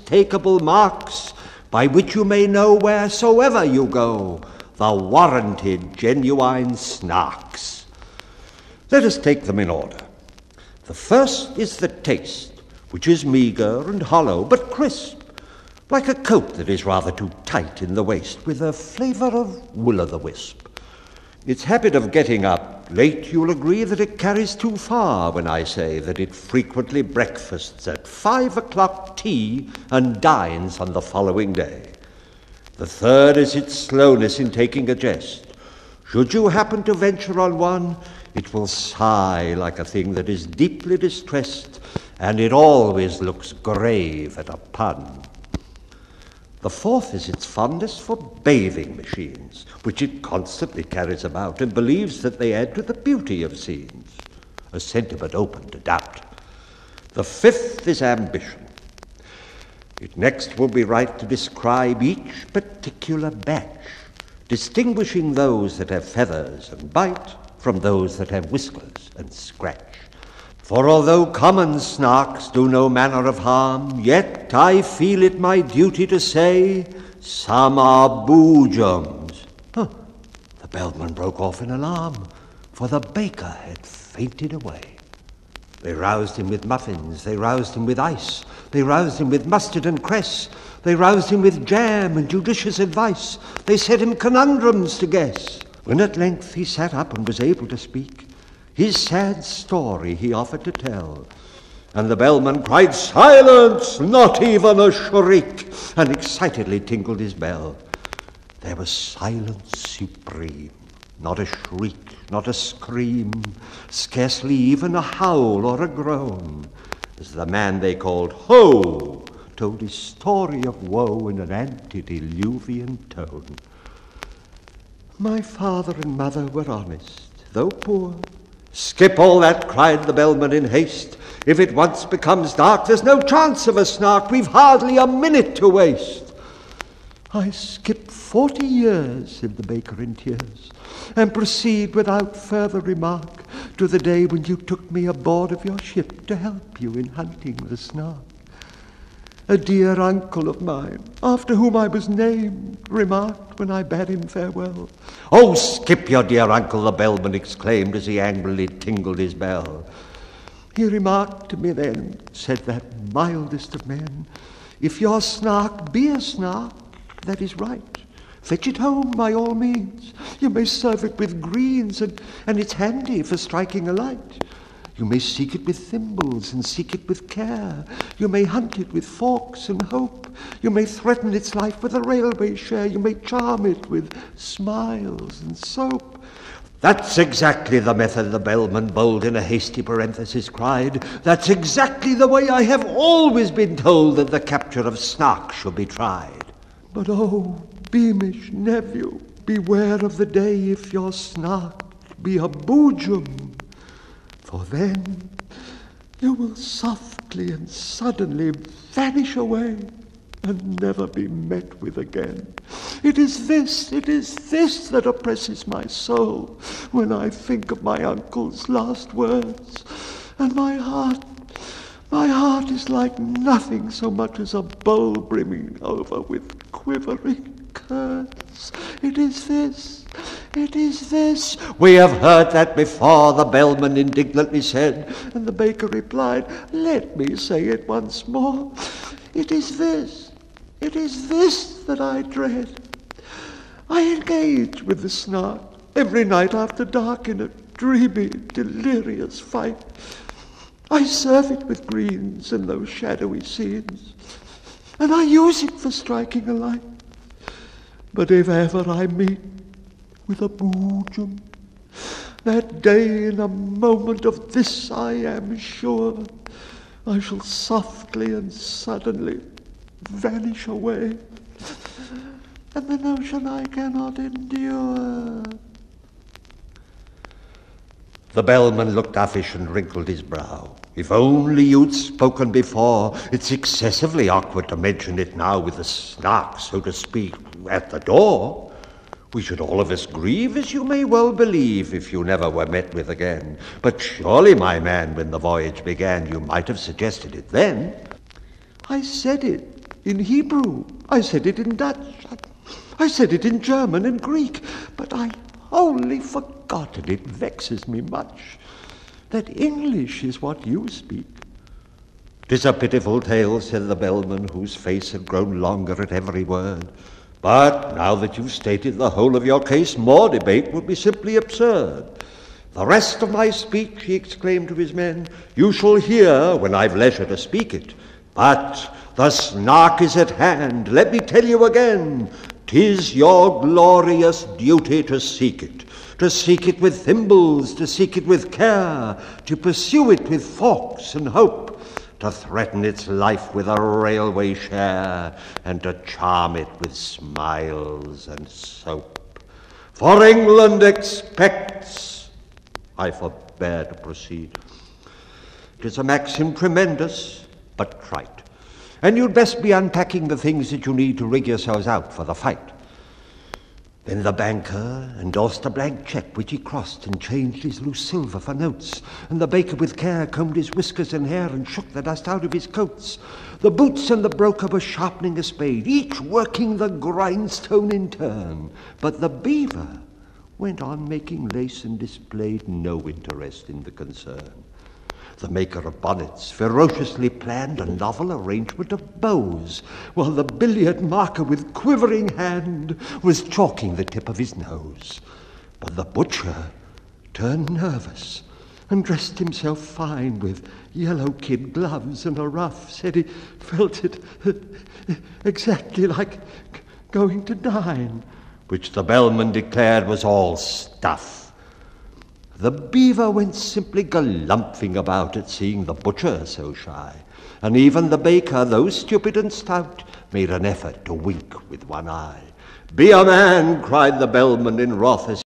unmistakable marks, by which you may know wheresoever you go, the warranted genuine Snarks. Let us take them in order. The first is the taste, which is meagre and hollow, but crisp, like a coat that is rather too tight in the waist, with a flavour of will-o'-the-wisp. Its habit of getting up late, you'll agree that it carries too far when I say that it frequently breakfasts at 5 o'clock tea and dines on the following day. The third is its slowness in taking a jest. Should you happen to venture on one, it will sigh like a thing that is deeply distressed, and it always looks grave at a pun. The fourth is its fondness for bathing machines, which it constantly carries about and believes that they add to the beauty of scenes, a sentiment open to doubt. The fifth is ambition. It next will be right to describe each particular batch, distinguishing those that have feathers and bite from those that have whiskers and scratch. For although common Snarks do no manner of harm, yet I feel it my duty to say, some are boojums. The bellman broke off in alarm, for the baker had fainted away. They roused him with muffins, they roused him with ice, they roused him with mustard and cress, they roused him with jam and judicious advice, they set him conundrums to guess. When at length he sat up and was able to speak, his sad story he offered to tell, and the bellman cried, "Silence, not even a shriek," and excitedly tinkled his bell. There was silence supreme, not a shriek, not a scream, scarcely even a howl or a groan, as the man they called Ho told his story of woe in an antediluvian tone. My father and mother were honest, though poor. "Skip all that," cried the bellman in haste. "If it once becomes dark, there's no chance of a Snark. We've hardly a minute to waste." "I skip 40 years," said the baker in tears, "and proceed without further remark to the day when you took me aboard of your ship to help you in hunting the Snark. A dear uncle of mine, after whom I was named, remarked when I bade him farewell—" "Oh, skip your dear uncle," the bellman exclaimed as he angrily tingled his bell. "He remarked to me then," said that mildest of men, "if your Snark be a Snark, that is right. Fetch it home by all means. You may serve it with greens, and it's handy for striking a light. You may seek it with thimbles and seek it with care. You may hunt it with forks and hope. You may threaten its life with a railway share. You may charm it with smiles and soap." "That's exactly the method," the bellman, bold in a hasty parenthesis, cried. "That's exactly the way I have always been told that the capture of Snark should be tried." "But oh, beamish nephew, beware of the day if your Snark be a boojum. For then you will softly and suddenly vanish away and never be met with again. It is this that oppresses my soul when I think of my uncle's last words, and my heart is like nothing so much as a bowl brimming over with quivering curds. It is this. "We have heard that before," the bellman indignantly said, and the baker replied, "Let me say it once more. It is this that I dread. I engage with the Snark every night after dark in a dreamy, delirious fight. I serve it with greens in those shadowy scenes, and I use it for striking a light. But if ever I meet with a boojum, that day in a moment of this I am sure, I shall softly and suddenly vanish away, and the notion I cannot endure." The bellman looked uffish and wrinkled his brow. "If only you'd spoken before. It's excessively awkward to mention it now with the Snark, so to speak, at the door. We should all of us grieve, as you may well believe, if you never were met with again. But surely, my man, when the voyage began, you might have suggested it then." "I said it in Hebrew. I said it in Dutch. I said it in German and Greek. But I wholly forgot, and it vexes me much, that English is what you speak. "'Tis a pitiful tale," said the bellman, whose face had grown longer at every word. "But now that you've stated the whole of your case, more debate would be simply absurd. The rest of my speech," he exclaimed to his men, "you shall hear when I've leisure to speak it. But the Snark is at hand. Let me tell you again, 'tis your glorious duty to seek it with thimbles, to seek it with care, to pursue it with forks and hope, to threaten its life with a railway share, and to charm it with smiles and soap. For England expects—" I forbear to proceed. "It is a maxim tremendous, but trite, and you'd best be unpacking the things that you need to rig yourselves out for the fight." Then the banker endorsed a blank cheque, which he crossed and changed his loose silver for notes, and the baker with care combed his whiskers and hair and shook the dust out of his coats. The boots and the broker were sharpening a spade, each working the grindstone in turn, but the beaver went on making lace and displayed no interest in the concern. The maker of bonnets ferociously planned a novel arrangement of bows, while the billiard marker with quivering hand was chalking the tip of his nose. But the butcher turned nervous and dressed himself fine with yellow kid gloves and a ruff, said he felt it exactly like going to dine, which the bellman declared was all stuff. The beaver went simply galumphing about at seeing the butcher so shy, and even the baker, though stupid and stout, made an effort to wink with one eye. "Be a man," cried the bellman in wrath as